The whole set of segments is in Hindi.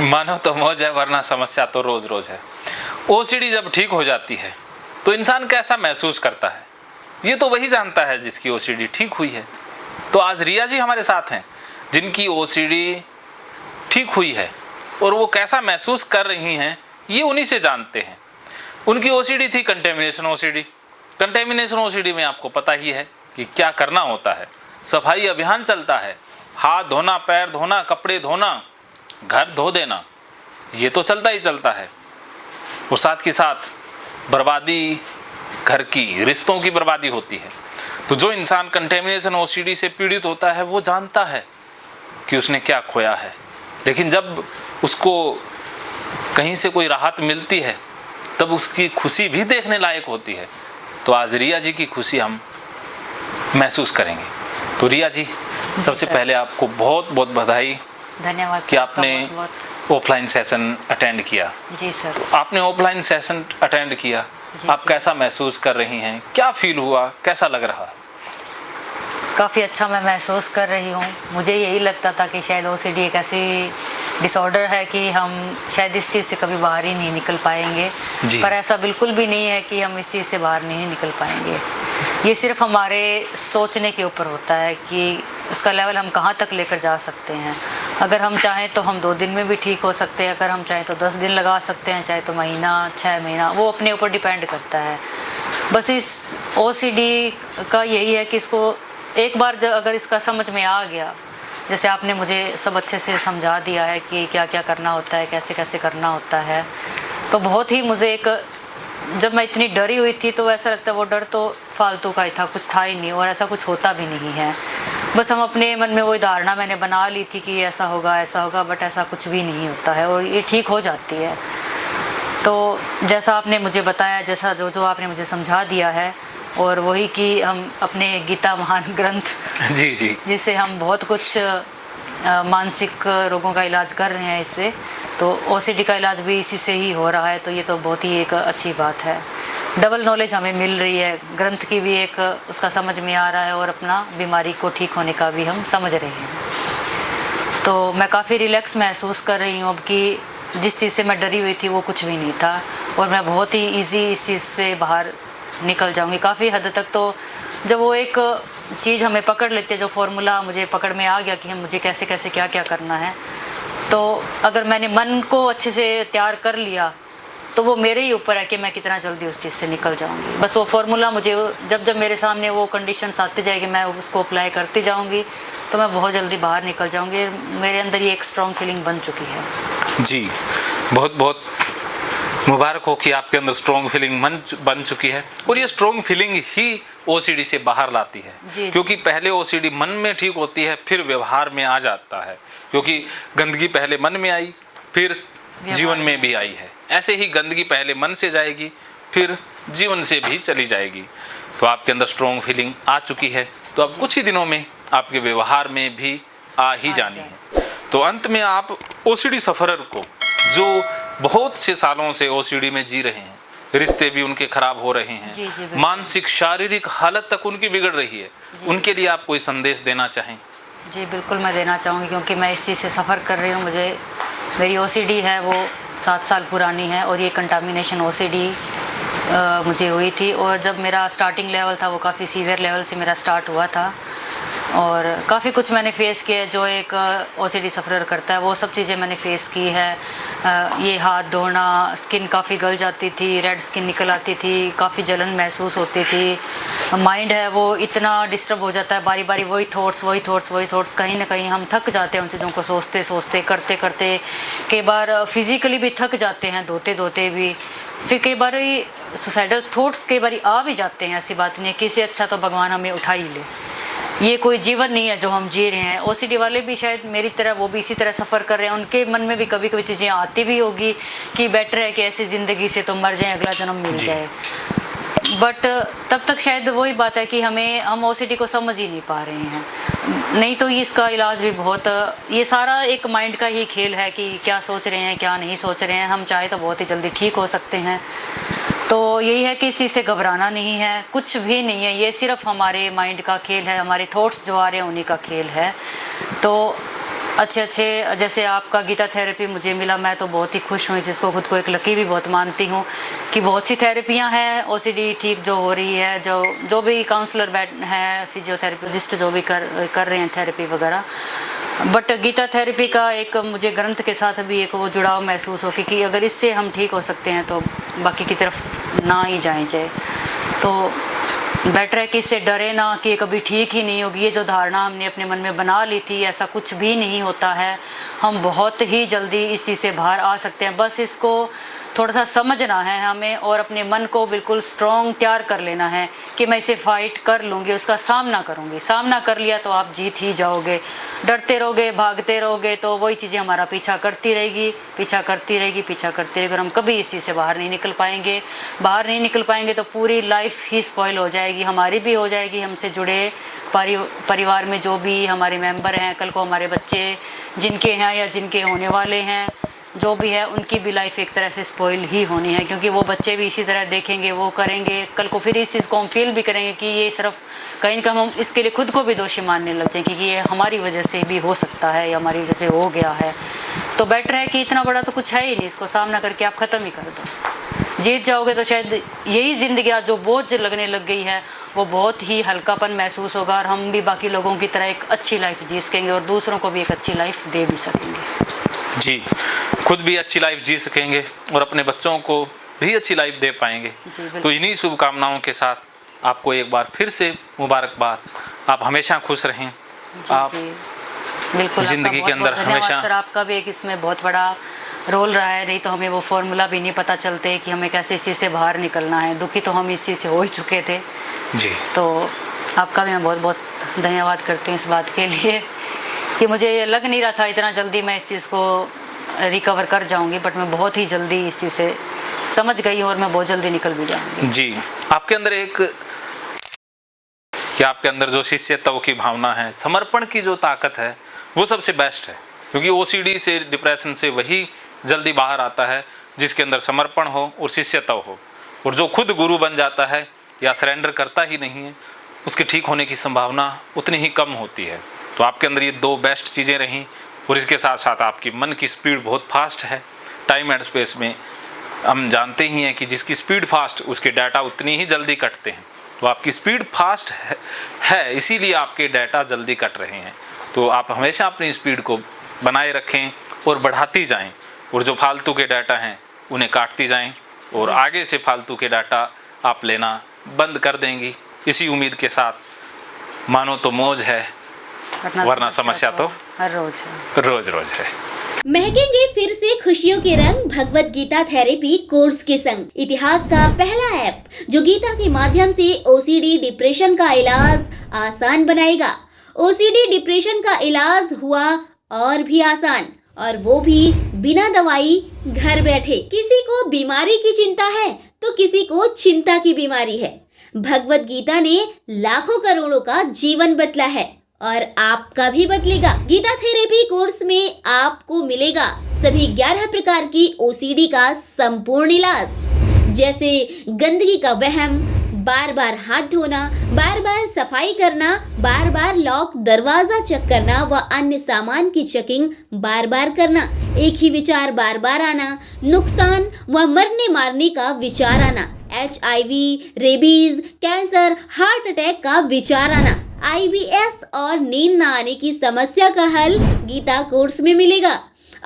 मानो तो मौज है वरना समस्या तो रोज रोज है। ओसीडी जब ठीक हो जाती है तो इंसान कैसा महसूस करता है ये तो वही जानता है जिसकी ओसीडी ठीक हुई है। तो आज रिया जी हमारे साथ हैं जिनकी ओसीडी ठीक हुई है और वो कैसा महसूस कर रही हैं ये उन्हीं से जानते हैं। उनकी ओसीडी थी कंटेमिनेशन ओसीडी। कंटेमिनेशन ओसीडी में आपको पता ही है कि क्या करना होता है। सफाई अभियान चलता है, हाथ धोना, पैर धोना, कपड़े धोना, घर धो देना, ये तो चलता ही चलता है। और साथ के साथ बर्बादी, घर की, रिश्तों की बर्बादी होती है। तो जो इंसान कंटेमिनेशन ओसीडी से पीड़ित होता है वो जानता है कि उसने क्या खोया है, लेकिन जब उसको कहीं से कोई राहत मिलती है तब उसकी खुशी भी देखने लायक होती है। तो आज रिया जी की खुशी हम महसूस करेंगे। तो रिया जी, सबसे पहले आपको बहुत बहुत बधाई, धन्यवाद कि आपने ऑफलाइन सेशन अटेंड किया। जी सर। तो आपने ऑफलाइन सेशन अटेंड किया, आप कैसा महसूस कर रही हैं, क्या फील हुआ, कैसा लग रहा है? काफ़ी अच्छा मैं महसूस कर रही हूँ। मुझे यही लगता था कि शायद ओसीडी एक ऐसी डिसऑर्डर है कि हम शायद इस चीज़ से कभी बाहर ही नहीं निकल पाएंगे, पर ऐसा बिल्कुल भी नहीं है कि हम इस चीज़ से बाहर नहीं निकल पाएंगे। ये सिर्फ हमारे सोचने के ऊपर होता है कि उसका लेवल हम कहाँ तक लेकर जा सकते हैं। अगर हम चाहें तो हम 2 दिन में भी ठीक हो सकते हैं, अगर हम चाहें तो 10 दिन लगा सकते हैं, चाहे तो महीना, 6 महीना, वो अपने ऊपर डिपेंड करता है। बस इस ओसीडी का यही है कि इसको एक बार अगर इसका समझ में आ गया, जैसे आपने मुझे सब अच्छे से समझा दिया है कि क्या क्या करना होता है, कैसे कैसे करना होता है, तो बहुत ही मुझे एक, जब मैं इतनी डरी हुई थी तो ऐसा लगता है वो डर तो फालतू का ही था, कुछ था ही नहीं और ऐसा कुछ होता भी नहीं है। बस हम अपने मन में वही धारणा मैंने बना ली थी कि ऐसा होगा, बट ऐसा कुछ भी नहीं होता है और ये ठीक हो जाती है। तो जैसा आपने मुझे बताया, जैसा जो आपने मुझे समझा दिया है, और वही कि हम अपने गीता महान ग्रंथ जी जी, जिससे हम बहुत कुछ मानसिक रोगों का इलाज कर रहे हैं इससे, तो ओसीडी का इलाज भी इसी से ही हो रहा है। तो ये तो बहुत ही एक अच्छी बात है। डबल नॉलेज हमें मिल रही है, ग्रंथ की भी एक उसका समझ में आ रहा है और अपना बीमारी को ठीक होने का भी हम समझ रहे हैं। तो मैं काफ़ी रिलैक्स महसूस कर रही हूँ अब कि जिस चीज़ से मैं डरी हुई थी वो कुछ भी नहीं था और मैं बहुत ही ईजी इस चीज़ से बाहर निकल जाऊंगी काफ़ी हद तक। तो जब वो एक चीज़ हमें पकड़ लेती है, जो फॉर्मूला मुझे पकड़ में आ गया कि हम मुझे कैसे कैसे क्या क्या करना है, तो अगर मैंने मन को अच्छे से तैयार कर लिया तो वो मेरे ही ऊपर है कि मैं कितना जल्दी उस चीज़ से निकल जाऊंगी। बस वो फॉर्मूला मुझे जब मेरे सामने वो कंडीशंस आती जाएगी, मैं उसको अप्लाई करती जाऊंगी तो मैं बहुत जल्दी बाहर निकल जाऊंगी। मेरे अंदर ये एक स्ट्रॉन्ग फीलिंग बन चुकी है। जी, बहुत बहुत मुबारक हो कि आपके अंदर स्ट्रॉन्ग फीलिंग बन चुकी है और ये स्ट्रॉन्ग फीलिंग ही ओसीडी से बाहर लाती है। जी, क्योंकि पहले ओसीडी मन में ठीक होती है, फिर व्यवहार में आ जाता है, क्योंकि गंदगी पहले मन में आई फिर जीवन में भी आई है। ऐसे ही गंदगी पहले मन से जाएगी फिर जीवन से भी चली जाएगी। तो आपके अंदर स्ट्रॉन्ग फीलिंग आ चुकी है, तो अब कुछ ही दिनों में आपके व्यवहार में भी आ ही जानी है। तो अंत में आप ओसीडी सफरर को, जो बहुत से सालों से ओसीडी में जी रहे हैं, रिश्ते भी उनके खराब हो रहे हैं, जी, मानसिक शारीरिक हालत तक उनकी बिगड़ रही है, उनके लिए आप कोई संदेश देना चाहें? जी बिल्कुल मैं देना चाहूँगी, क्योंकि मैं इस चीज़ से सफ़र कर रही हूँ। मेरी ओसीडी है वो 7 साल पुरानी है और ये कंटामिनेशन ओसीडी मुझे हुई थी। और जब मेरा स्टार्टिंग लेवल था वो काफ़ी सीवियर लेवल से मेरा स्टार्ट हुआ था और काफ़ी कुछ मैंने फ़ेस किया जो एक ओसीडी सफ़रर करता है, वो सब चीज़ें मैंने फ़ेस की है। ये हाथ धोना, स्किन काफ़ी गल जाती थी, रेड स्किन निकल आती थी, काफ़ी जलन महसूस होती थी। माइंड है वो इतना डिस्टर्ब हो जाता है, बारी बारी वही थॉट्स, कहीं ना कहीं हम थक जाते हैं उन चीज़ों को सोचते सोचते, करते करते। कई बार फिज़िकली भी थक जाते हैं, धोते धोते भी। फिर कई बार सुसाइडल थॉट्स कई बार आ भी जाते हैं। ऐसी बात नहीं है, किसी अच्छा तो भगवान हमें उठा ही ले। ये कोई जीवन नहीं है जो हम जी रहे हैं। ओसीडी वाले भी शायद मेरी तरह वो भी इसी तरह सफ़र कर रहे हैं। उनके मन में भी कभी कभी चीज़ें आती भी होगी कि बेटर है कि ऐसी ज़िंदगी से तो मर जाए, अगला जन्म मिल जाए। बट तब तक शायद वही बात है कि हम ओसीडी को समझ ही नहीं पा रहे हैं। नहीं तो इसका इलाज भी बहुत, ये सारा एक माइंड का ही खेल है कि क्या सोच रहे हैं क्या नहीं सोच रहे हैं। हम चाहे तो बहुत ही जल्दी ठीक हो सकते हैं। तो यही है कि इसी से घबराना नहीं है, कुछ भी नहीं है। ये सिर्फ हमारे माइंड का खेल है, हमारे थॉट्स जो आ रहे हैं उन्हीं का खेल है। तो अच्छे जैसे आपका गीता थेरेपी मुझे मिला, मैं तो बहुत ही खुश हूँ, जिसको खुद को एक लकी भी बहुत मानती हूँ कि बहुत सी थेरेपियाँ हैं ओसीडी ठीक जो हो रही है, जो भी काउंसलर है, फिजियोथेरेपिस्ट जो भी कर रहे हैं थेरेपी वगैरह, बट गीता थेरेपी का एक मुझे ग्रंथ के साथ भी एक वो जुड़ाव महसूस हो कि अगर इससे हम ठीक हो सकते हैं तो बाकी की तरफ ना ही जाएं चाहे, तो बेटर है कि इससे डरे ना कि ये कभी ठीक ही नहीं होगी। ये जो धारणा हमने अपने मन में बना ली थी, ऐसा कुछ भी नहीं होता है, हम बहुत ही जल्दी इस चीज़ से बाहर आ सकते हैं। बस इसको थोड़ा सा समझना है हमें और अपने मन को बिल्कुल स्ट्रॉन्ग तैयार कर लेना है कि मैं इसे फाइट कर लूँगी, उसका सामना करूँगी। सामना कर लिया तो आप जीत ही जाओगे। डरते रहोगे, भागते रहोगे तो वही चीज़ें हमारा पीछा करती रहेगी, पीछा करती रहेगी, पीछा करती रहेगी और हम कभी इस चीज़ से बाहर नहीं निकल पाएंगे। बाहर नहीं निकल पाएंगे तो पूरी लाइफ ही स्पॉइल हो जाएगी, हमारी भी हो जाएगी, हमसे जुड़े परिवार में जो भी हमारे मेंबर हैं, कल को हमारे बच्चे जिनके हैं या जिनके होने वाले हैं, जो भी है उनकी भी लाइफ एक तरह से स्पॉइल ही होनी है, क्योंकि वो बच्चे भी इसी तरह देखेंगे, वो करेंगे, कल को फिर इस चीज़ को हम फील भी करेंगे कि ये सिर्फ कहीं ना कहीं हम इसके लिए खुद को भी दोषी मानने लग जाएं कि ये हमारी वजह से भी हो सकता है या हमारी वजह से हो गया है। तो बेटर है कि इतना बड़ा तो कुछ है ही नहीं, इसको सामना करके आप ख़त्म ही कर दो। जीत जाओगे तो शायद यही ज़िंदगी आज जो बोझ लगने लग गई है वो बहुत ही हल्कापन महसूस होगा और हम भी बाकी लोगों की तरह एक अच्छी लाइफ जी सकेंगे और दूसरों को भी एक अच्छी लाइफ दे भी सकेंगे। जी, खुद भी अच्छी लाइफ जी सकेंगे और अपने बच्चों को भी अच्छी लाइफ दे पाएंगे। तो इन्हीं शुभकामनाओं के साथ आपको एक बार फिर से मुबारकबाद। आप हमेशा खुश रहें। आप बिल्कुल जिंदगी के अंदर हमेशा। सर आपका भी एक इसमें बहुत बड़ा रोल रहा है, नहीं तो हमें वो फॉर्मूला भी नहीं पता चलते कि हमें कैसे इस चीज़ से बाहर निकलना है। दुखी तो हम इस चीज़ से हो ही चुके थे जी। तो आपका भी मैं बहुत बहुत धन्यवाद करती हूँ इस बात के लिए कि मुझे ये लग नहीं रहा था इतना जल्दी मैं इस चीज़ को रिकवर कर जाऊंगी, बट मैं बहुत ही जल्दी इस चीज़ से समझ गई हूँ और मैं बहुत जल्दी निकल भी जाऊंगी। जी, आपके अंदर जो शिष्यत्व की भावना है, समर्पण की जो ताकत है, वो सबसे बेस्ट है, क्योंकि ओसीडी से, डिप्रेशन से वही जल्दी बाहर आता है जिसके अंदर समर्पण हो और शिष्यत्व हो। और जो खुद गुरु बन जाता है या सरेंडर करता ही नहीं है, उसके ठीक होने की संभावना उतनी ही कम होती है। तो आपके अंदर ये दो बेस्ट चीज़ें रहीं और इसके साथ साथ आपकी मन की स्पीड बहुत फास्ट है। टाइम एंड स्पेस में हम जानते ही हैं कि जिसकी स्पीड फास्ट उसके डाटा उतनी ही जल्दी कटते हैं। तो आपकी स्पीड फास्ट है इसीलिए आपके डाटा जल्दी कट रहे हैं। तो आप हमेशा अपनी स्पीड को बनाए रखें और बढ़ाती जाएं और जो फालतू के डाटा हैं उन्हें काटती जाएं और आगे से फालतू के डाटा आप लेना बंद कर देंगी। इसी उम्मीद के साथ मानो तो मौज है वरना समस्या तो हर रोज है। महकेंगे फिर से खुशियों के रंग भगवत गीता थेरेपी कोर्स के संग। इतिहास का पहला ऐप जो गीता के माध्यम से ओसीडी डिप्रेशन का इलाज आसान बनाएगा। ओसीडी डिप्रेशन का इलाज हुआ और भी आसान, और वो भी बिना दवाई, घर बैठे। किसी को बीमारी की चिंता है तो किसी को चिंता की बीमारी है। भगवत गीता ने लाखों करोड़ों का जीवन बदला है और आपका भी बदलेगा। गीता थेरेपी कोर्स में आपको मिलेगा सभी 11 प्रकार की ओसीडी का संपूर्ण इलाज, जैसे गंदगी का वहम, बार बार हाथ धोना, बार बार सफाई करना, बार बार लॉक दरवाजा चेक करना व अन्य सामान की चेकिंग बार बार करना, एक ही विचार बार बार आना, नुकसान व मरने मारने का विचार आना, HIV, rabies, cancer, heart attack का विचार आना, IBS और नींद न आने की समस्या का हल गीता कोर्स में मिलेगा।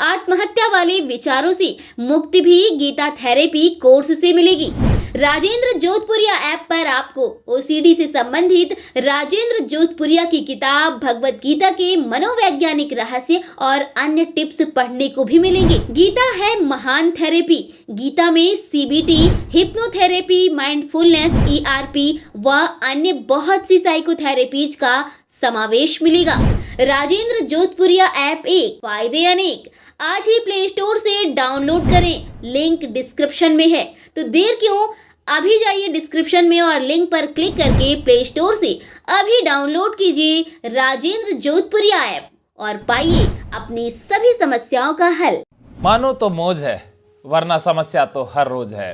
आत्महत्या वाले विचारों से मुक्ति भी गीता थेरेपी कोर्स से मिलेगी। राजेंद्र जोधपुरिया ऐप पर आपको ओसीडी से संबंधित राजेंद्र जोधपुरिया की किताब भगवत गीता के मनोवैज्ञानिक रहस्य और अन्य टिप्स पढ़ने को भी मिलेंगे। गीता है महान थेरेपी। गीता में CBT, हिप्नोथेरेपी, माइंडफुलनेस, ERP व अन्य बहुत सी साइकोथेरेपीज का समावेश मिलेगा। राजेंद्र जोधपुरिया ऐप एक, फायदे अनेक। आज ही प्ले स्टोर से डाउनलोड करें, लिंक डिस्क्रिप्शन में है। तो देर क्यों, अभी जाइए डिस्क्रिप्शन में और लिंक पर क्लिक करके प्ले स्टोर से अभी डाउनलोड कीजिए राजेंद्र जोधपुरिया ऐप और पाइए अपनी सभी समस्याओं का हल। मानो तो मौज है वरना समस्या तो हर रोज है।